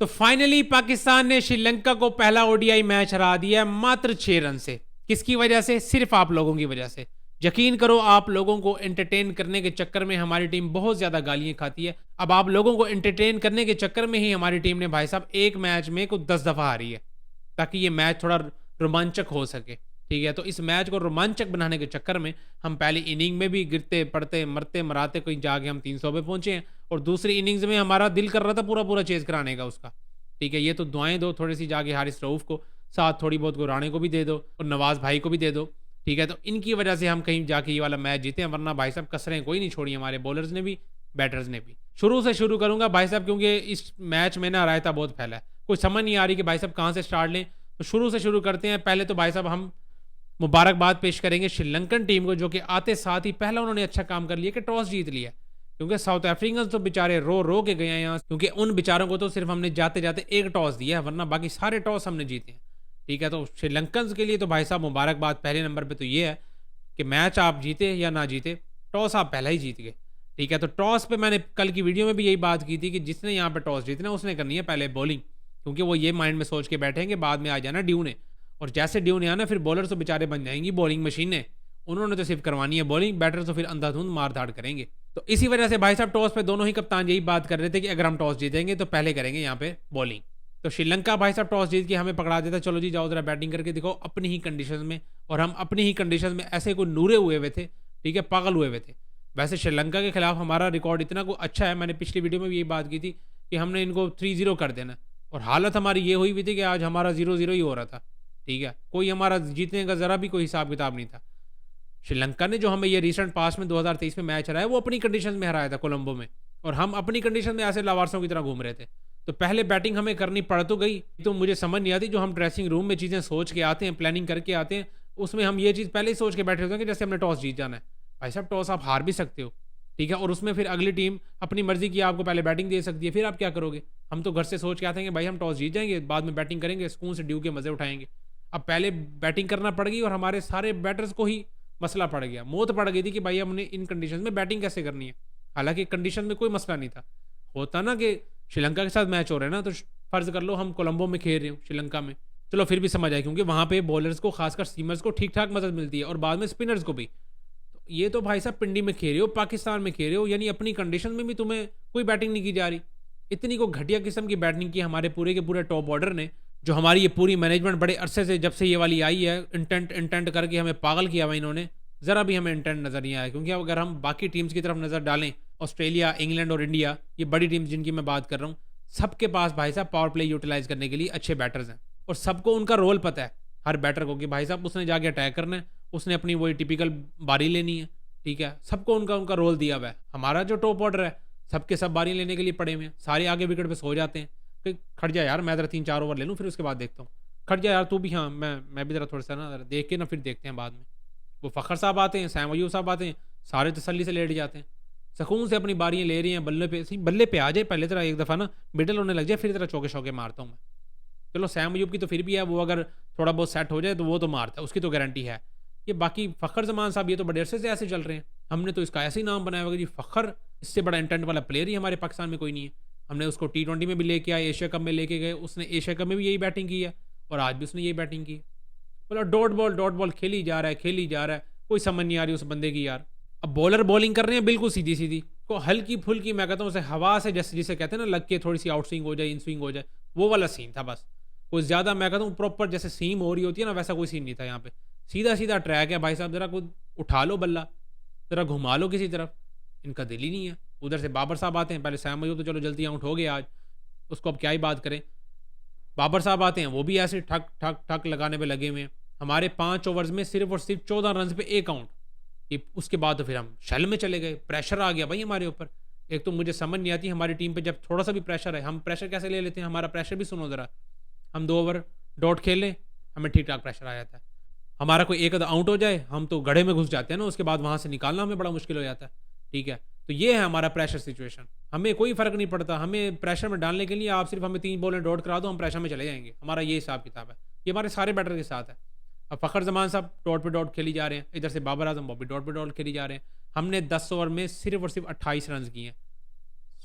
तो फाइनली पाकिस्तान ने श्रीलंका को पहला ओडीआई मैच हरा दिया मात्र 6 रन से। किसकी वजह से? सिर्फ आप लोगों की वजह से। यकीन करो, आप लोगों को एंटरटेन करने के चक्कर में हमारी टीम बहुत ज्यादा गालियां खाती है। अब आप लोगों को एंटरटेन करने के चक्कर में ही हमारी टीम ने भाई साहब एक मैच में को 10 दफा हारी है, ताकि ये मैच थोड़ा रोमांचक हो सके। ठीक है, तो इस मैच को रोमांचक बनाने के चक्कर में हम पहली इनिंग में भी गिरते पड़ते मरते मराते कोई जाके हम 300 पे पहुंचे हैं, और दूसरी इनिंग्स में हमारा दिल कर रहा था पूरा पूरा चेज कराने का उसका। ठीक है, ये तो दुआएं दो थोड़ी सी जाके हारिस रऊफ को, साथ थोड़ी बहुत गुराने को भी दे दो और नवाज भाई को भी दे दो। ठीक है, तो इनकी वजह से हम कहीं जाके ये वाला मैच जीते हैं, वरना भाई साहब कसरें कोई नहीं छोड़ी हमारे बॉलर्स ने भी, बैटर्स ने भी। शुरू से शुरू करूंगा भाई साहब, क्योंकि इस मैच में ना रायता बहुत फैला है, कोई समझ नहीं आ रही कि भाई साहब कहाँ से स्टार्ट लें। तो शुरू से शुरू करते हैं। पहले तो भाई साहब हम मुबारकबाद पेश करेंगे श्रीलंकन टीम को, जो कि आते साथ ही पहला उन्होंने अच्छा काम कर लिया कि टॉस जीत लिया। क्योंकि साउथ अफ्रीकन तो बेचारे रो रो के गए हैं यहाँ, क्योंकि उन बेचारों को तो सिर्फ हमने जाते जाते एक टॉस दिया है, वरना बाकी सारे टॉस हमने जीते हैं। ठीक है, तो श्रीलंकन के लिए तो भाई साहब मुबारकबाद। पहले नंबर पर तो ये है कि मैच आप जीते या ना जीते, टॉस आप पहला ही जीत गए। ठीक है, तो टॉस पे मैंने कल की वीडियो में भी यही बात की थी कि जिसने यहाँ पे टॉस जीतना उसने करनी है पहले बॉलिंग, क्योंकि वो ये माइंड में सोच के बैठेंगे बाद में आ जाना ड्यू ने, और जैसे ड्यू ने आना फिर बॉलर तो बेचारे बन जाएंगी बॉलिंग मशीनें। उन्होंने तो सिर्फ करवानी है बॉलिंग, बैटर तो फिर अंधाधुंध मार धाड़ करेंगे। तो इसी वजह से भाई साहब टॉस पे दोनों ही कप्तान यही बात कर रहे थे कि अगर हम टॉस जीतेंगे तो पहले करेंगे यहाँ पे बॉलिंग। तो श्रीलंका भाई साहब टॉस जीत के हमें पकड़ा देता, चलो जी जाओ जरा बैटिंग करके दिखाओ अपनी ही कंडीशन में, और हम अपनी ही कंडीशन में ऐसे कोई नूरे हुए हुए थे। ठीक है, पागल हुए हुए थे। वैसे श्रीलंका के खिलाफ हमारा रिकॉर्ड इतना को अच्छा है, मैंने पिछली वीडियो में भी यही बात की थी कि हमने इनको 3-0 कर देना, और हालत हमारी ये हुई हुई थी कि आज हमारा 0-0 ही हो रहा था। ठीक है, कोई हमारा जीतने का जरा भी कोई हिसाब किताब नहीं था। श्रीलंका ने जो हमें ये रिसेंट पास में 2023 में मैच हराया वो अपनी कंडीशन में हराया था कोलंबो में, और हम अपनी कंडीशन में ऐसे लावारसों की तरह घूम रहे थे। तो पहले बैटिंग हमें करनी पड़ तो गई, तो मुझे समझ नहीं आती जो हम ड्रेसिंग रूम में चीज़ें सोच के आते हैं, प्लानिंग करके आते हैं, उसमें हम ये चीज़ पहले ही सोच के बैठे होते हैं कि जैसे हमने टॉस जीत जाना है। भाई साहब टॉस आप हार भी सकते हो। ठीक है, और उसमें फिर अगली टीम अपनी मर्जी की आपको पहले बैटिंग दे सकती है, फिर आप क्या करोगे? हम तो घर से सोच के आते हैं कि भाई हम टॉस जीत जाएंगे, बाद में बैटिंग करेंगे, सुकून से ड्यू के मजे उठाएंगे। अब पहले बैटिंग करना पड़ गई और हमारे सारे बैटर्स को ही मसला पड़ गया, मौत पड़ गई थी कि भाई हमने इन कंडीशन में बैटिंग कैसे करनी है। हालांकि कंडीशन में कोई मसला नहीं था, होता ना कि श्रीलंका के साथ मैच हो रहा है ना, तो फर्ज कर लो हम कोलंबो में खेल रहे हो श्रीलंका में, चलो फिर भी समझ आए, क्योंकि वहां पे बॉलर्स को खासकर सीमर्स को ठीक ठाक मदद मिलती है और बाद में स्पिनर्स को भी। तो ये तो भाई साहब पिंडी में खेल रहे हो, पाकिस्तान में खेल रहे हो, यानी अपनी कंडीशन में भी तुम्हें कोई बैटिंग नहीं की जा रही। इतनी को घटिया किस्म की बैटिंग की हमारे पूरे के पूरे टॉप ऑर्डर ने, जो हमारी ये पूरी मैनेजमेंट बड़े अरसे से जब से ये वाली आई है इंटेंट इंटेंट करके हमें पागल किया हुआ इन्होंने, जरा भी हमें इंटेंट नजर नहीं आया। क्योंकि अगर हम बाकी टीम्स की तरफ नजर डालें, ऑस्ट्रेलिया, इंग्लैंड और इंडिया, ये बड़ी टीम्स जिनकी मैं बात कर रहा हूँ, सबके पास भाई साहब पावर प्ले यूटिलाइज करने के लिए अच्छे बैटर्स हैं, और सबको उनका रोल पता है हर बैटर को कि भाई साहब उसने जाके अटैक करना है, उसने अपनी वही टिपिकल बारी लेनी है। ठीक है, सबको उनका उनका रोल दिया हुआ है। हमारा जो टॉप ऑर्डर है सबके सब बारी लेने के लिए पड़े हुए हैं, सारे आगे विकेट पे सो जाते हैं कि खड़ जा यार, मैं जरा 3-4 ओवर ले लूँ फिर उसके बाद देखता हूँ, खड़ जा यार तू भी, हाँ मैं भी जरा थोड़ा सा ना देख के ना फिर देखते हैं बाद में। वो फ़खर साहब आते हैं, सैम अयूब साहब आते हैं, सारे तसल्ली से लेट जाते हैं, सुकून से अपनी बारियाँ ले रही हैं, बल्ले पे आ जाए पहले तरह एक दफ़ा ना मिडल होने लग जाए, फिर तरह चौके शौके मारता हूँ मैं। चलो सैम अयूब की तो फिर भी है, वो अगर थोड़ा बहुत सेट हो जाए तो वो तो मारता है, उसकी तो गारंटी है। ये बाकी फ़खर जमान साहब ये तो बड़े अरसे से ऐसे चल रहे हैं, हमने तो इसका ऐसे ही नाम बनाया हुआ जी फ़खर, इससे बड़ा इंटेंट वाला प्लेयर ही हमारे पाकिस्तान में कोई नहीं है। हमने उसको T20 में भी लेके आए, एशिया कप में लेके गए, उसने एशिया कप में भी यही बैटिंग की है और आज भी उसने यही बैटिंग की है। बोला डॉट बॉल खेली जा रहा है, कोई समझ नहीं आ रही उस बंदे की यार। अब बॉलर बॉलिंग कर रहे हैं बिल्कुल सीधी सीधी, को हल्की फुल्की मैं कहता हूँ उसे हवा से जैसे जिसे कहते हैं ना लग के थोड़ी सी आउट स्विंग हो जाए, इन स्विंग हो जाए, वो वाला सीन था बस। कोई ज़्यादा मैं कहता हूँ प्रॉपर जैसे सीम हो रही होती है ना, वैसा कोई सीन नहीं था यहाँ पे। सीधा सीधा ट्रैक है भाई साहब, जरा कुछ उठा लो बल्ला, जरा घुमा लो किसी तरफ, इनका दिल ही नहीं है। उधर से बाबर साहब आते हैं, पहले सैम अयूब तो चलो जल्दी आउट हो गए आज, उसको अब क्या ही बात करें। बाबर साहब आते हैं, वो भी ऐसे ठक ठक ठक लगाने पे लगे हुए हैं। हमारे 5 ओवर्स में सिर्फ और सिर्फ 14 रन पे 1 आउट। उसके बाद तो फिर हम शैल में चले गए, प्रेशर आ गया भाई हमारे ऊपर। एक तो मुझे समझ नहीं आती हमारी टीम पे जब थोड़ा सा भी प्रेशर है, हम प्रेशर कैसे ले लेते हैं। हमारा प्रेशर भी सुनो जरा, हम 2 ओवर डॉट खेलें हमें ठीक ठाक प्रेशर आ जाता है। हमारा कोई एक आउट हो जाए हम तो गड्ढे में घुस जाते हैं ना, उसके बाद वहां से निकालना हमें बड़ा मुश्किल हो जाता है। ठीक है, तो ये है हमारा प्रेशर सिचुएशन। हमें कोई फर्क नहीं पड़ता, हमें प्रेशर में डालने के लिए आप सिर्फ हमें 3 बॉलें डॉट करा दो, हम प्रेशर में चले जाएंगे। हमारा ये हिसाब किताब है, ये हमारे सारे बैटर के साथ है। अब फ़खर जमान साहब डॉट पे डॉट खेली जा रहे हैं, इधर से बाबर आजम वो भी डॉट पे डॉट खेली जा रहे हैं। हमने 10 ओवर में सिर्फ और सिर्फ 28 रन किए हैं।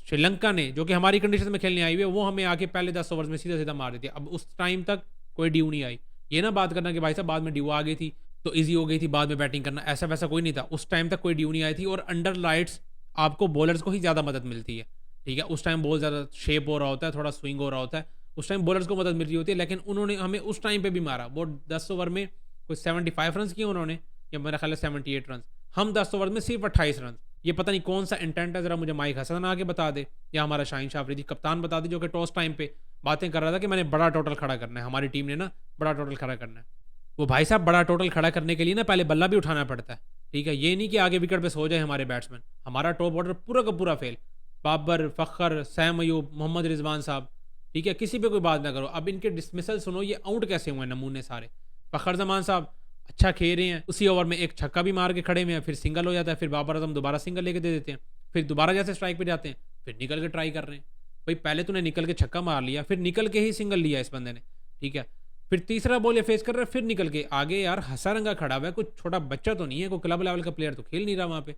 श्रीलंका ने, जो कि हमारी कंडीशन में खेलने आई हुई है, वो हमें आके पहले 10 ओवर्स में सीधा सीधा मार देती है। अब उस टाइम तक कोई ड्यू नहीं आई। ये ना बात करना कि भाई साहब बाद में ड्यू आ गई थी तो ईजी हो गई थी बाद में बैटिंग करना, ऐसा वैसा कोई नहीं था। उस टाइम तक कोई ड्यू नहीं आई थी। और अंडर लाइट्स आपको बॉलर्स को ही ज़्यादा मदद मिलती है, ठीक है। उस टाइम बहुत ज़्यादा शेप हो रहा होता है, थोड़ा स्विंग हो रहा होता है, उस टाइम बॉलर्स को मदद मिल रही होती है। लेकिन उन्होंने हमें उस टाइम पे भी मारा। वो 10 ओवर में कोई 75 रन किए उन्होंने, या मेरा ख्याल है 78 रन। हम 10 ओवर में सिर्फ 28 रन। ये पता नहीं कौन सा इंटेंट है, जरा मुझे माइक हसन आके बता दे, या हमारा शाहीन शाह अफरीदी कप्तान बता दे, जो कि टॉस टाइम पे बातें कर रहा था कि मैंने बड़ा टोटल खड़ा करना है, हमारी टीम ने ना बड़ा टोटल खड़ा करना है। वो भाई साहब बड़ा टोटल खड़ा करने के लिए ना पहले बल्ला भी उठाना पड़ता है, ठीक है। ये नहीं कि आगे विकेट पे सो जाए हमारे बैट्समैन। हमारा टॉप ऑर्डर पूरा का पूरा फेल। बाबर, फ़खर, सैम अयूब, मोहम्मद रिजवान साहब, ठीक है, किसी पे कोई बात ना करो। अब इनके डिसमिसल सुनो, ये आउट कैसे हुए नमूने सारे। फ़खर जमान साहब अच्छा खेल रहे हैं, उसी ओवर में एक छक्का भी मार के खड़े में, फिर सिंगल हो जाता है, फिर बाबर आजम दोबारा सिंगल लेके दे देते हैं, फिर दोबारा जैसे स्ट्राइक पे जाते हैं, फिर निकल के ट्राई कर रहे हैं। भाई पहले तूने निकल के छक्का मार लिया, फिर निकल के ही सिंगल लिया इस बंदे ने, ठीक है। फिर तीसरा बॉल ये फेस कर रहा है, फिर निकल के आगे। यार हंसा रंगा खड़ा हुआ है, कुछ छोटा बच्चा तो नहीं है, कोई क्लब लेवल का प्लेयर तो खेल नहीं रहा वहाँ पे,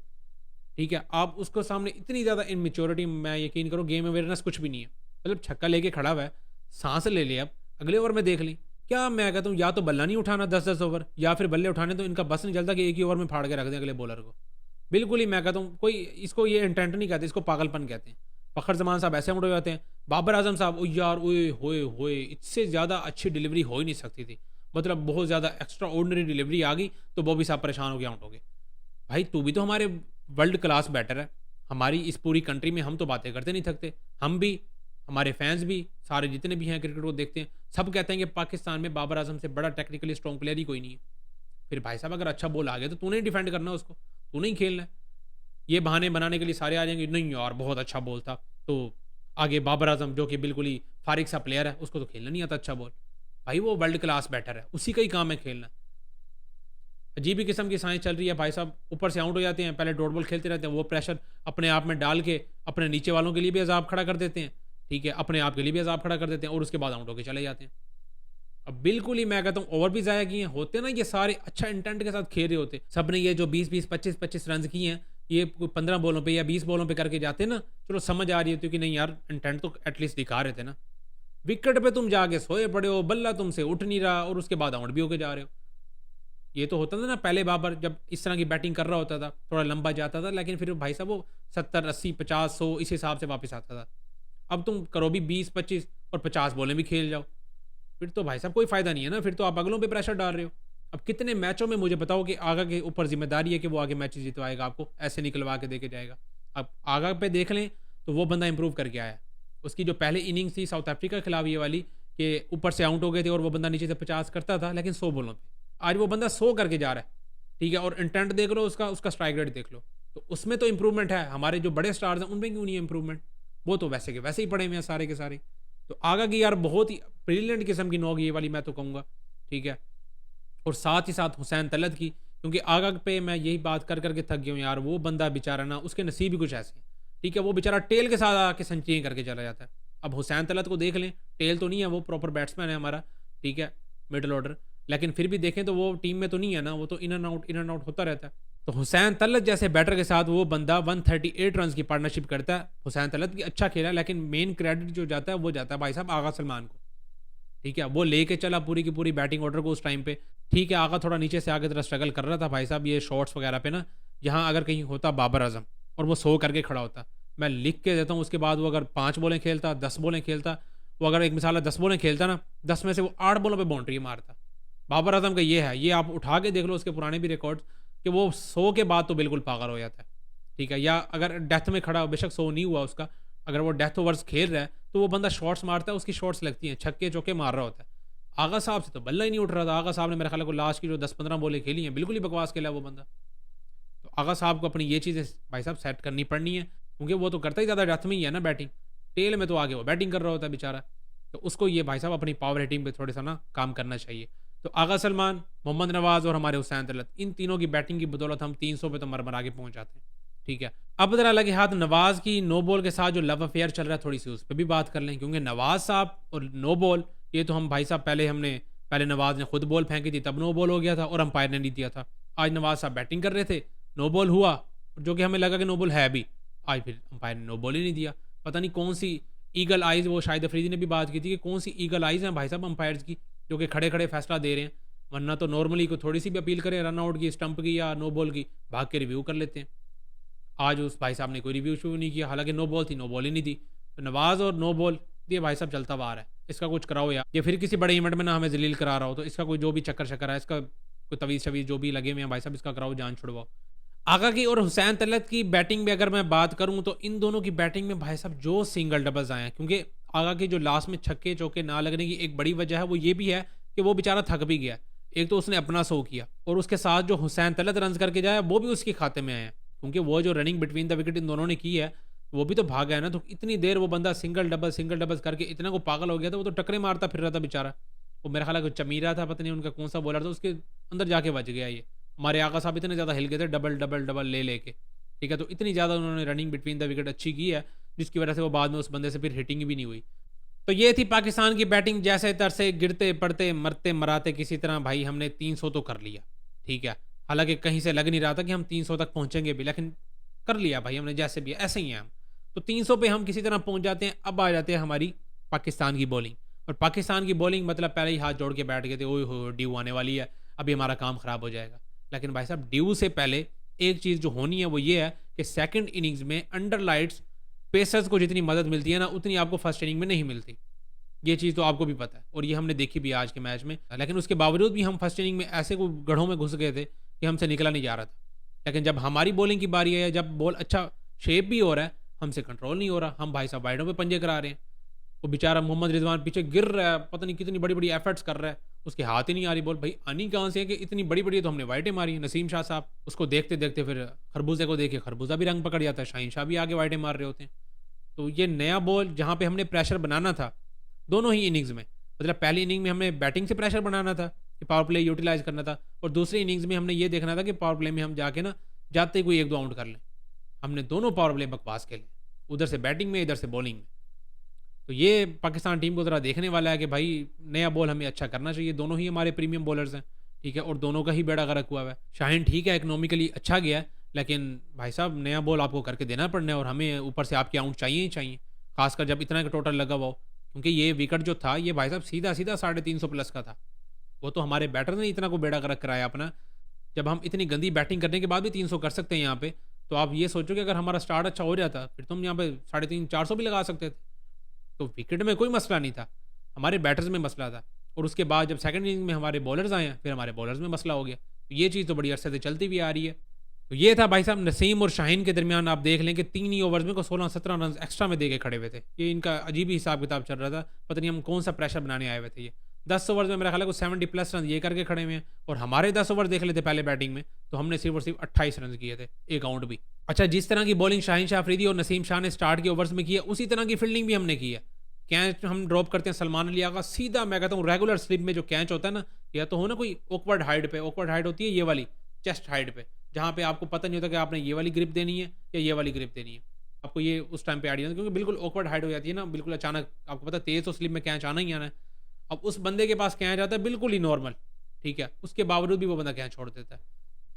ठीक है। आप उसको सामने इतनी ज़्यादा इनमेच्योरिटी, मैं यकीन करो गेम अवेयरनेस कुछ भी नहीं है। मतलब छक्का लेके खड़ा हुआ है, सांस ले लिया, अब अगले ओवर में देख ली। क्या मैं कहता हूँ, या तो बल्ला नहीं उठाना 10-10 ओवर, या फिर बल्ले उठाने तो इनका बस नहीं चलता कि एक ही ओवर में फाड़ के रख दें अगले बॉलर को। बिल्कुल ही मैं कहता हूँ कोई इसको ये इंटेंट नहीं कहते, इसको पागलपन कहते हैं। फ़खर जमान साहब ऐसे आउट हो जाते हैं। बाबर आजम साहब, ओ यार ओए होए होए, इससे ज़्यादा अच्छी डिलीवरी हो ही नहीं सकती थी। मतलब बहुत ज़्यादा एक्स्ट्रा ऑर्डिनरी डिलीवरी आ गई तो बॉबी साहब परेशान हो गया, आउट हो गए। भाई तू भी तो हमारे वर्ल्ड क्लास बैटर है, हमारी इस पूरी कंट्री में हम तो बातें करते नहीं थकते। हम भी, हमारे फैंस भी, सारे जितने भी हैं क्रिकेट को देखते हैं, सब कहते हैं कि पाकिस्तान में बाबर आजम से बड़ा टेक्निकली स्ट्रॉन्ग प्लेयर ही कोई नहीं है। फिर भाई साहब अगर अच्छा बॉल आ गया तो तूने ही डिफेंड करना है उसको, तूने ही खेलना है। ये बहाने बनाने के लिए सारे आ जाएंगे, नहीं यार बहुत अच्छा बॉल था, तो आगे बाबर आजम जो कि बिल्कुल ही फारिग सा प्लेयर है, उसको तो खेलना नहीं आता अच्छा बॉल। भाई वो वर्ल्ड क्लास बैटर है, उसी का ही काम है खेलना। अजीब ही किस्म की साइंस चल रही है भाई साहब। ऊपर से आउट हो जाते हैं, पहले डॉट बॉल खेलते रहते हैं, वो प्रेशर अपने आप में डाल के अपने नीचे वालों के लिए भी अजाब खड़ा कर देते हैं, ठीक है, अपने आप के लिए भी अजाब खड़ा कर देते हैं, और उसके बाद आउट होकर चले जाते हैं। अब बिल्कुल ही मैं कहता हूँ ओवर भी ज़ाया किए होते ना, ये सारे अच्छा इंटेंट के साथ खेल रहे होते। सब ने ये जो 20-20, 25-25 रन किए हैं, ये 15 बॉलों पे या 20 बॉलों पे करके जाते ना, चलो समझ आ रही होती कि नहीं यार इंटेंट तो एटलीस्ट दिखा रहे थे ना। विकेट पे तुम जाके सोए पड़े हो, बल्ला तुमसे उठ नहीं रहा, और उसके बाद आउट भी होके जा रहे हो। ये तो होता था ना पहले, बाबर जब इस तरह की बैटिंग कर रहा होता था, थोड़ा लंबा जाता था, लेकिन फिर भाई साहब वो 70, 80, 50, 100 इस हिसाब से वापस आता था। अब तुम करो भी 20-25 और 50 बॉलें भी खेल जाओ, फिर तो भाई साहब कोई फायदा नहीं है ना, फिर तो आप अगलों पे प्रेशर डाल रहे हो। अब कितने मैचों में मुझे बताओ कि आगा के ऊपर जिम्मेदारी है कि वो आगे मैच जितवाएगा, आपको ऐसे निकलवा के देके जाएगा। अब आगा पे देख लें तो वो बंदा इंप्रूव करके आया। उसकी जो पहले इनिंग्स थी साउथ अफ्रीका के खिलाफ, ये वाली कि ऊपर से आउट हो गए थे और वो बंदा नीचे से 50 करता था, लेकिन 100 बॉलों पे। आज वो बंदा 100 करके जा रहा है, ठीक है, और इंटेंट देख लो उसका, उसका स्ट्राइक रेट देख लो, तो उसमें तो इंप्रूवमेंट है। हमारे जो बड़े स्टार्स हैं उनमें क्यों नहीं है इंप्रूवमेंट? वो तो वैसे के वैसे ही पड़े हुए हैं सारे के सारे। तो आगा की यार बहुत ही ब्रिलियंट किस्म की नॉक ये वाली मैं तो कहूँगा, ठीक है। और साथ ही साथ हुसैन तलत की, क्योंकि आगा पे मैं यही बात कर करके थक गया हूँ यार। वो बंदा बेचारा ना, उसके नसीब ही कुछ ऐसे हैं, ठीक है। वो बेचारा टेल के साथ आके सेंचुरी करके चला जाता है। अब हुसैन तलत को देख लें, टेल तो नहीं है, वो प्रॉपर बैट्समैन है हमारा, ठीक है, मिडल ऑर्डर, लेकिन फिर भी देखें तो वो टीम में तो नहीं है ना, वो तो इन एंड आउट होता रहता है। तो हुसैन तलत जैसे बैटर के साथ वो बंदा 138 रन की पार्टनरशिप करता है। हुसैन तलत की अच्छा खेला, लेकिन मेन क्रेडिट जो जाता है वो जाता है भाई साहब आगा सलमान को, ठीक है। वो लेके चला पूरी की पूरी बैटिंग ऑर्डर को उस टाइम पे, ठीक है। आगा थोड़ा नीचे से आगे तरह स्ट्रगल कर रहा था भाई साहब, ये शॉट्स वगैरह पे ना, यहाँ अगर कहीं होता बाबर आजम और वो 100 करके खड़ा होता, मैं लिख के देता हूँ, उसके बाद वो अगर 5 बॉलें खेलता, 10 बॉलें खेलता, वो अगर एक मिसाल 10 बॉलें खेलता ना, 10 में से वो 8 बॉलों पर बाउंड्री मारता। बाबर आजम का ये है, ये आप उठा के देख लो उसके पुराने भी रिकॉर्ड, कि वो 100 के बाद तो बिल्कुल पागल हो जाता है, ठीक है। या अगर डेथ में खड़ा, बेशक 100 नहीं हुआ उसका, अगर वो डेथ ओवर्स खेल रहा है तो वो बंदा शॉट्स मारता है, उसकी शॉट्स लगती हैं, छक्के चौके मार रहा होता है। आगा साहब से तो बल्ला ही नहीं उठ रहा था। आगा साहब ने मेरे ख्याल को लास्ट की जो 10-15 बॉलें खेली हैं, बिल्कुल ही बकवास खेला वो बंदा। तो आगा साहब को अपनी ये चीज़ें भाई साहब सेट करनी पड़नी है, क्योंकि वो तो करता ही ज़्यादा डेथ में ही है ना बैटिंग, टेल में तो आगे वो बैटिंग कर रहा होता है बेचारा। तो उसको ये भाई साहब अपनी पावर हिटिंग पे थोड़ा सा ना काम करना चाहिए। तो आगा सलमान, मोहम्मद नवाज और हमारे हुसैन तलत, इन तीनों की बैटिंग की बदौलत हम 300 पे तो मर आगे पहुंच जाते हैं, ठीक है। अब जरा लगे हाथ नवाज की नो बॉल के साथ जो लव अफेयर चल रहा है, थोड़ी सी उस पर भी बात कर लें, क्योंकि नवाज साहब और नो बॉल, ये तो हम भाई साहब पहले नवाज ने खुद बॉल फेंकी थी तब नो बॉल हो गया था और अंपायर ने नहीं दिया था। आज नवाज साहब बैटिंग कर रहे थे, नो बॉल हुआ, जो कि हमें लगा कि नो बॉल है भी, आज फिर अंपायर ने नो बॉल ही नहीं दिया। पता नहीं कौन सी ईगल आइज़, वो शायद अफरीदी ने भी बात की थी कि कौन सी ईगल आइज़ हैं भाई साहब अंपायर्स की, जो कि खड़े खड़े फैसला दे रहे हैं। वरना तो नॉर्मली को थोड़ी सी भी अपील करें रन आउट की, स्टंप की या नो बॉल की, भाग के रिव्यू कर लेते हैं। आज उस भाई साहब ने कोई रिव्यू शुरू नहीं किया, हालांकि नो बॉल थी, नो बॉल ही नहीं थी। तो नवाज और नो बॉल ये भाई साहब चलता हुआ आ रहा है, इसका कुछ कराओ यार। ये फिर किसी बड़े इवेंट में ना हमें जलील करा रहा हो, तो इसका कोई जो भी चक्कर शक्कर है, इसका कोई तवीज़ शवीज़ जो भी लगे हुए हैं भाई साहब, इसका कराओ, जान छुड़वाओ। आगा की और हुसैन तलत की बैटिंग में अगर मैं बात करूं तो इन दोनों की बैटिंग में भाई साहब जो सिंगल डबल्स आए हैं, क्योंकि आगा की जो लास्ट में छक्के चौके ना लगने की एक बड़ी वजह है वो ये भी है कि वो बेचारा थक भी गया। एक तो उसने अपना शो किया, और उसके साथ जो हुसैन तलत रन करके जाए वो भी उसके खाते में आए हैं, क्योंकि वो जो रनिंग बिटवीन द विकेट इन दोनों ने की है वो भी तो भागा है ना। तो इतनी देर वो बंदा सिंगल डबल्स करके इतना को पागल हो गया था, वो तो टकरे मारता फिर रहा था बेचारा। वो मेरा ख्याल है चमीरा था, पता नहीं उनका कौन सा बॉलर था, उसके अंदर जाके बच गया ये। हमारे आका साहब इतने ज़्यादा हिल गए थे डबल डबल डबल ले लेके, ठीक है। तो इतनी ज़्यादा उन्होंने रनिंग बिटवीन द विकेट अच्छी की है, जिसकी वजह से वो बाद में उस बंदे से फिर हिटिंग भी नहीं हुई। तो ये थी पाकिस्तान की बैटिंग, जैसे तरसे गिरते पड़ते मरते मराते किसी तरह भाई हमने 300 तो कर लिया, ठीक है। हालांकि कहीं से लग नहीं रहा था कि हम 300 तक पहुंचेंगे भी, लेकिन कर लिया भाई हमने, जैसे भी ऐसे ही हैं हम। तो 300 पे हम किसी तरह पहुंच जाते हैं। अब आ जाते हैं हमारी पाकिस्तान की बॉलिंग, और पाकिस्तान की बॉलिंग मतलब पहले ही हाथ जोड़ के बैठ गए थे, ओए हो ड्यू आने वाली है, अभी हमारा काम खराब हो जाएगा। लेकिन भाई साहब ड्यू से पहले एक चीज़ जो होनी है वो ये है कि सेकंड इनिंग्स में अंडर लाइट्स पेसर्स को जितनी मदद मिलती है ना, उतनी आपको फर्स्ट इनिंग में नहीं मिलती। ये चीज़ तो आपको भी पता है, और ये हमने देखी भी आज के मैच में। लेकिन उसके बावजूद भी हम फर्स्ट इनिंग में ऐसे को गढ़ों में घुस गए थे कि हमसे निकला नहीं जा रहा था। लेकिन जब हमारी बॉलिंग की बारी है, जब बॉल अच्छा शेप भी हो रहा है, हमसे कंट्रोल नहीं हो रहा, हम भाई साहब वाइडों पे पंजे करा रहे हैं। वो बेचारा मोहम्मद रिजवान पीछे गिर रहा है, पता नहीं कितनी बड़ी बड़ी एफर्ट्स कर रहा है, उसके हाथ ही नहीं आ रही बॉल। भाई आनी कहाँ से है कि इतनी बड़ी बड़ी तो हमने वाइटें मारी। नसीम शाह साहब उसको देखते देखते फिर खरबूजे को देखे खरबूजा भी रंग पकड़ जाता है, शाहीन शाह भी आगे वाइटें मार रहे होते हैं। तो ये नया बॉल जहाँ पे हमने प्रेशर बनाना था दोनों ही इनिंग्स में, मतलब पहली इनिंग में हमने बैटिंग से प्रेशर बनाना था कि पावर प्ले यूटिलाइज करना था, और दूसरी इनिंग्स में हमने ये देखना था कि पावर प्ले में हम जाके ना जाते ही कोई एक दो आउट कर लें। हमने दोनों पावर प्ले बकवास खेले, उधर से बैटिंग में इधर से बॉलिंग में। तो ये पाकिस्तान टीम को ज़रा देखने वाला है कि भाई नया बॉल हमें अच्छा करना चाहिए। दोनों ही हमारे प्रीमियम बॉलर्स हैं, ठीक है, और दोनों का ही बेड़ा गर्क हुआ है। शाहीन ठीक है इकोनॉमिकली अच्छा गया है, लेकिन भाई साहब नया बॉल आपको करके देना पड़ना है, और हमें ऊपर से आपके आउट चाहिए ही चाहिए, खासकर जब इतना का टोटल लगा हुआ हो। क्योंकि ये विकेट जो था ये भाई साहब सीधा सीधा 350 प्लस का था। वो तो हमारे बैटर ने इतना को बेड़ा गर्क कराया अपना। जब हम इतनी गंदी बैटिंग करने के बाद भी 300 कर सकते हैं यहाँ पे, तो आप ये सोचो कि अगर हमारा स्टार्ट अच्छा हो जाता फिर तो हम यहाँ पे 350-400 भी लगा सकते थे। तो विकेट में कोई मसला नहीं था, हमारे बैटर्स में मसला था। और उसके बाद जब सेकंड इनिंग में हमारे बॉलर्स आए हैं, फिर हमारे बॉलर्स में मसला हो गया। तो ये चीज़ तो बड़ी अरसे से चलती भी आ रही है। तो ये था भाई साहब नसीम और शाहीन के दरमियान, आप देख लें कि 3 ही ओवर्स में को 16-17 रन एक्स्ट्रा में दे के खड़े हुए थे। ये इनका अजीब ही हिसाब किताब चल रहा था, पता नहीं हम कौन सा प्रेशर बनाने आए हुए थे। ये 10 ओवर्स में मेरा ख्याल है कुछ 70 प्लस रन ये करके खड़े हुए हैं, और हमारे 10 ओवर देख लेते पहले बैटिंग में तो हमने सिर्फ और सिर्फ 28 रन किए थे, एक आउट भी। अच्छा, जिस तरह की बॉलिंग शाहीन शाह अफरीदी और नसीम शाह ने स्टार्ट के ओवर्स में की है, उसी तरह की फील्डिंग भी हमने की है। कैच हम ड्रॉप करते हैं सलमान अली आगा सीधा, मैं कहता हूँ रेगुलर स्लिप में जो कैच होता है ना, या तो हो ना कोई ऑकवर्ड हाइड पे, ऑकवर्ड हाइड होती है ये वाली चेस्ट हाइड पे, जहाँ पे आपको पता नहीं होता कि आपने ये वाली ग्रिप देनी है या ये वाली ग्रिप देनी है। आपको ये उस टाइम पे आइडिया नहीं, क्योंकि बिल्कुल ऑकवर्ड हाइड हो जाती है ना, बिल्कुल अचानक आपको पता तेज तो स्लिप में कैच आना ही आना है। अब उस बंदे के पास कैच आता है बिल्कुल ही नॉर्मल, ठीक है, उसके बावजूद भी वो बंदा कैच छोड़ देता है।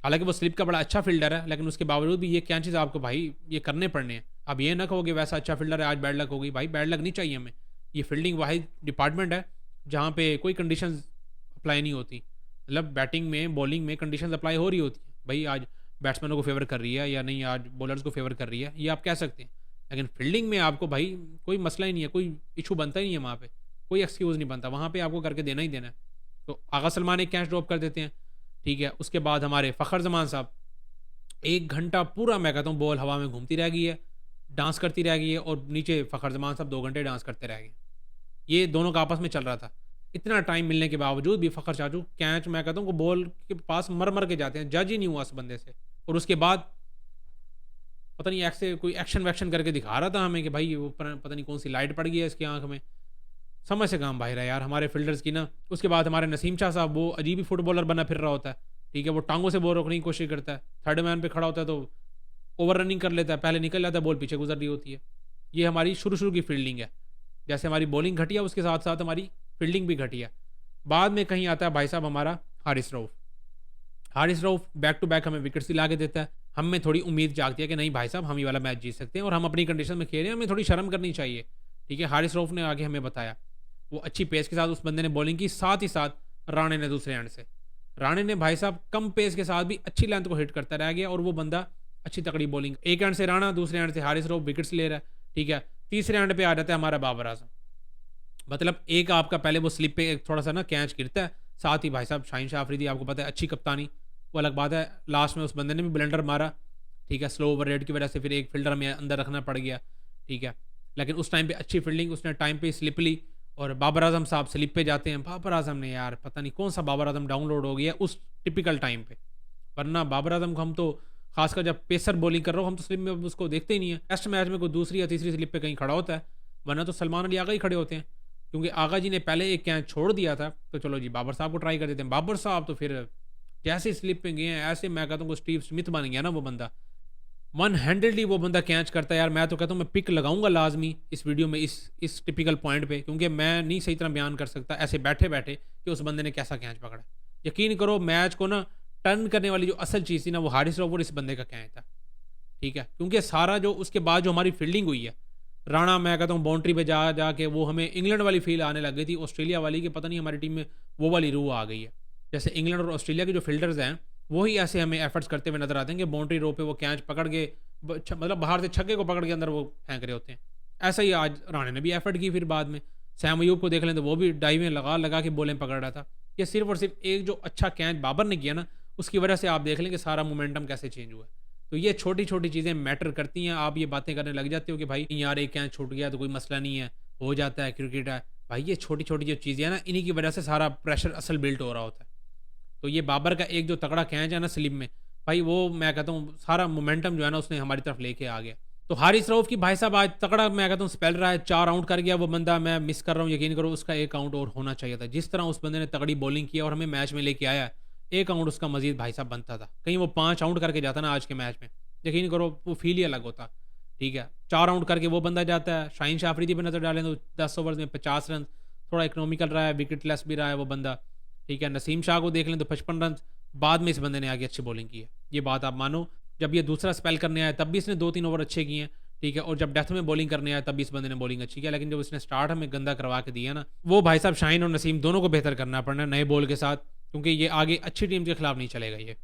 हालांकि वो स्लिप का बड़ा अच्छा फील्डर है, लेकिन उसके बावजूद भी ये कैचेज आपको भाई ये करने पड़ने हैं। अब ये ना कहोगे वैसा अच्छा फील्डर है आज बैड लक हो गई, भाई बैड लक नहीं चाहिए हमें। ये फील्डिंग वाहिद डिपार्टमेंट है जहाँ पे कोई कंडीशंस अप्लाई नहीं होती, मतलब बैटिंग में बॉलिंग में कंडीशंस अप्लाई हो रही होती है। भाई आज बैट्समैनों को फेवर कर रही है या नहीं, आज बॉलर्स को फेवर कर रही है, ये आप कह सकते हैं। लेकिन फील्डिंग में आपको भाई कोई मसला ही नहीं है, कोई इशू बनता ही नहीं है, वहाँ पे कोई एक्सक्यूज़ नहीं बनता, वहाँ पे आपको करके देना ही देना है। तो आगा सलमान एक कैच ड्रॉप कर देते हैं, ठीक है। उसके बाद हमारे फ़खर जमान साहब 1 घंटा पूरा, मैं कहता हूँ बॉल हवा में घूमती रह गई है, डांस करती रह गई है, और नीचे फ़खर जमान साहब 2 घंटे डांस करते रह गए। ये दोनों का आपस में चल रहा था। इतना टाइम मिलने के बावजूद भी फ़खर चाचू कैच, मैं कहता हूँ बॉल के पास मर मर के जाते हैं, जज ही नहीं हुआ उस बंदे से। और उसके बाद पता नहीं ऐसे कोई एक्शन वैक्शन करके दिखा रहा था हमें कि भाई वो पता नहीं कौन सी लाइट पड़ गई है इसकी आंख में, समझ से काम भाई रहा यार हमारे फील्डर्स की ना। उसके बाद हमारे नसीम शाह साहब वो अजीब ही फुटबॉलर बना फिर रहा होता है, ठीक है, वो टांगों से बॉल रोकने की कोशिश करता है, थर्ड मैन पे खड़ा होता है तो ओवर रनिंग कर लेता है, पहले निकल जाता है, बॉल पीछे गुजर रही होती है। ये हमारी शुरू की फील्डिंग है। जैसे हमारी बॉलिंग घटिया, उसके साथ साथ हमारी फील्डिंग भी घटिया। बाद में कहीं आता है भाई साहब हमारा Haris Rauf. Haris Rauf back to back हमें विकेट्स दिला के देता है। हम में थोड़ी उम्मीद जागती है कि नहीं भाई साहब हम ये वाला मैच जीत सकते हैं और हम अपनी कंडीशन में खेल रहे हैं, हमें थोड़ी शर्म करनी चाहिए। ठीक है, हारिस रऊफ ने आगे हमें बताया, वो अच्छी पेस के साथ उस बंदे ने बॉलिंग की, साथ ही साथ राणे ने दूसरे एंड से, राणे ने भाई साहब कम पेस के साथ भी अच्छी लेंथ को हिट करता रह गया और वो बंदा अच्छी तकड़ी बॉलिंग, एक एंड से राणा, दूसरे एंड से हारिस रऊफ विकेट्स ले रहा है। ठीक है, तीसरे एंड पे आ जाता है हमारा बाबर आजम। मतलब एक आपका पहले वो स्लिप पे थोड़ा सा ना कैच गिरता है, साथ ही भाई साहब शाहीन शाह अफरीदी आपको पता है अच्छी कप्तानी, वो अलग बात है, लास्ट में उस बंदे ने भी ब्लेंडर मारा। ठीक है, स्लो ओवर रेट की वजह से फिर एक फील्डर हमें अंदर रखना पड़ गया। ठीक है, लेकिन उस टाइम पे अच्छी फील्डिंग, उसने टाइम पे स्लिप ली और बाबर आजम साहब स्लिप पे जाते हैं। बाबर आजम ने यार पता नहीं कौन सा बाबर आजम डाउनलोड हो गया उस टिपिकल टाइम पे, वरना बाबर आजम को हम तो खासकर जब पेसर बॉलिंग कर रहा हो हम तो स्लिप में उसको देखते ही नहीं है। टेस्ट मैच में कोई दूसरी या तीसरी स्लिप पे कहीं खड़ा होता है, वरना तो सलमान अली आगा ही खड़े होते हैं, क्योंकि आगा जी ने पहले एक कैच छोड़ दिया था तो चलो जी बाबर साहब को ट्राई कर देते हैं। बाबर साहब तो फिर जैसे स्लिप पे गए हैं ऐसे मैं कहता हूँ स्टीव स्मिथ बन गया ना वो बंदा, वन हैंडेडली वो बंदा कैच करता है यार। मैं तो कहता हूँ मैं पिक लगाऊंगा लाजमी इस वीडियो में इस टिपिकल पॉइंट पे, क्योंकि मैं नहीं सही तरह बयान कर सकता ऐसे बैठे बैठे कि उस बंदे ने कैसा कैच पकड़ा। यकीन करो मैच को ना टर्न करने वाली जो असल चीज़ थी ना वो हारिस रऊफ और इस बंदे का कैच था। ठीक है, क्योंकि सारा जो उसके बाद जो हमारी फील्डिंग हुई है, राणा मैं कहता हूँ बाउंड्री पे जा जाके वो हमें इंग्लैंड वाली फील आने लग गई थी, ऑस्ट्रेलिया वाली की पता नहीं हमारी टीम में वो वाली रूह आ गई है। जैसे इंग्लैंड और ऑस्ट्रेलिया के जो फील्डर्स हैं वही ऐसे हमें एफर्ट्स करते हुए नजर आते हैं कि बाउंड्री रो पे वो कैच पकड़ के मतलब बाहर से छक्के को पकड़ के अंदर वो फेंक रहे होते हैं। ऐसा ही आज राणे ने भी एफर्ट की, फिर बाद में सैम अयूब को देख लें तो वो भी डाइवें लगा लगा के बॉलें पकड़ रहा था। ये सिर्फ और सिर्फ एक जो अच्छा कैच बाबर ने किया ना उसकी वजह से आप देख लें कि सारा मोमेंटम कैसे चेंज हुआ। तो ये छोटी छोटी चीज़ें मैटर करती हैं। आप ये बातें करने लग जाते हो कि भाई यार एक कैच छूट गया तो कोई मसला नहीं है, हो जाता है, क्रिकेट है। भाई ये छोटी छोटी जो चीज़ें हैं ना इन्हीं की वजह से सारा प्रेशर असल बिल्ट हो रहा होता है। तो ये बाबर का एक जो तगड़ा कैच है ना स्लिप में, भाई वो मैं कहता हूँ सारा मोमेंटम जो है ना उसने हमारी तरफ लेके आ गया। तो हारिस रऊफ की भाई साहब आज तगड़ा मैं कहता हूँ स्पेल रहा है, 4 आउट कर गया वो बंदा, मैं मिस कर रहा हूँ, यकीन करो उसका एक आउट और होना चाहिए था। जिस तरह उस बंदे ने तगड़ी बॉलिंग किया और हमें मैच में लेके आया, एक आउट उसका मजीद भाई साहब बनता था। कहीं वो 5 आउट करके जाता ना आज के मैच में, यकीन करो वो फील ही अलग होता। ठीक है, 4 आउट करके वो बंदा जाता है। शाहीन शाह अफरीदी पर नजर डालें तो 10 ओवर में 50 रन, थोड़ा इकोनॉमिकल रहा है, विकेट लेस भी रहा है वो बंदा। ठीक है, नसीम शाह को देख लें तो 55 रन, बाद में इस बंदे ने आगे अच्छी बॉलिंग की है, ये बात आप मानो। जब ये दूसरा स्पेल करने आया तब भी इसने 2-3 ओवर अच्छे किए हैं। ठीक है, और जब डेथ में बॉलिंग करने आया तब भी इस बंदे ने बॉलिंग अच्छी किया, लेकिन जब इसने स्टार्ट हमें गंदा करवा के दिया ना, वो भाई साहब शाहीन और नसीम दोनों को बेहतर करना पड़ना नए बॉल के साथ, क्योंकि ये आगे अच्छी टीम के खिलाफ नहीं चलेगा। ये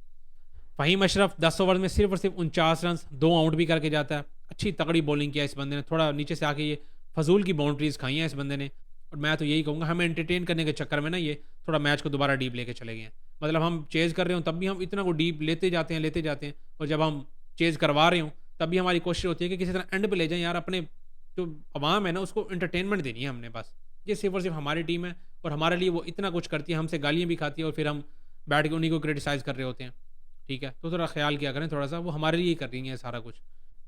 फ़हीम अशरफ 10 ओवर में सिर्फ और सिर्फ 49 रन, 2 आउट भी करके जाता है। अच्छी तगड़ी बॉलिंग किया इस बंदे ने, थोड़ा नीचे से आके ये फजूल की बाउंड्रीज खाई हैं इस बंदे ने। और मैं तो यही कहूँगा हमें एंटरटेन करने के चक्कर में ना ये थोड़ा मैच को दोबारा डीप लेके चले गए हैं। मतलब हम चेज़ कर रहे हो तब भी हम इतना को डीप लेते जाते हैं, और जब हम चेज़ करवा रहे हो तब भी हमारी कोशिश होती है कि किसी तरह एंड पे ले जाएं यार। अपने जो अवाम है ना उसको एंटरटेनमेंट देनी है हमने बस। ये सिर्फ और सिर्फ हमारी टीम है और हमारे लिए वो इतना कुछ करती है, हमसे गालियाँ भी खाती है और फिर हम बैठ के उन्हीं को क्रिटिसाइज़ कर रहे होते हैं। ठीक है, तो थोड़ा ख्याल किया करें, थोड़ा सा वो हमारे लिए ही कर रही है सारा कुछ।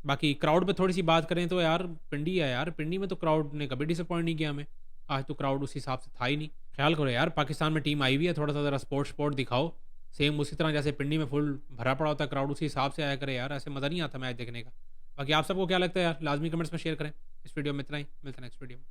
बाकी क्राउड पे थोड़ी सी बात करें तो यार पिंडी है यार, पिंडी में तो क्राउड ने कभी डिसअपॉइंट नहीं किया हमें। आज तो क्राउड उस हिसाब से था ही नहीं। ख्याल करो यार, पाकिस्तान में टीम आई हुई है, थोड़ा सा ज़रा स्पोर्ट दिखाओ। सेम उसी तरह जैसे पिंडी में फुल भरा पड़ा होता है क्राउड, उसी हिसाब से आया करे यार, ऐसे मज़ा नहीं आता मैच देखने का। बाकी आप सबको क्या लगता है यार, लाजमी कमेंट्स में शेयर करें। इस वीडियो में इतना ही, मिलता है नेक्स्ट वीडियो में।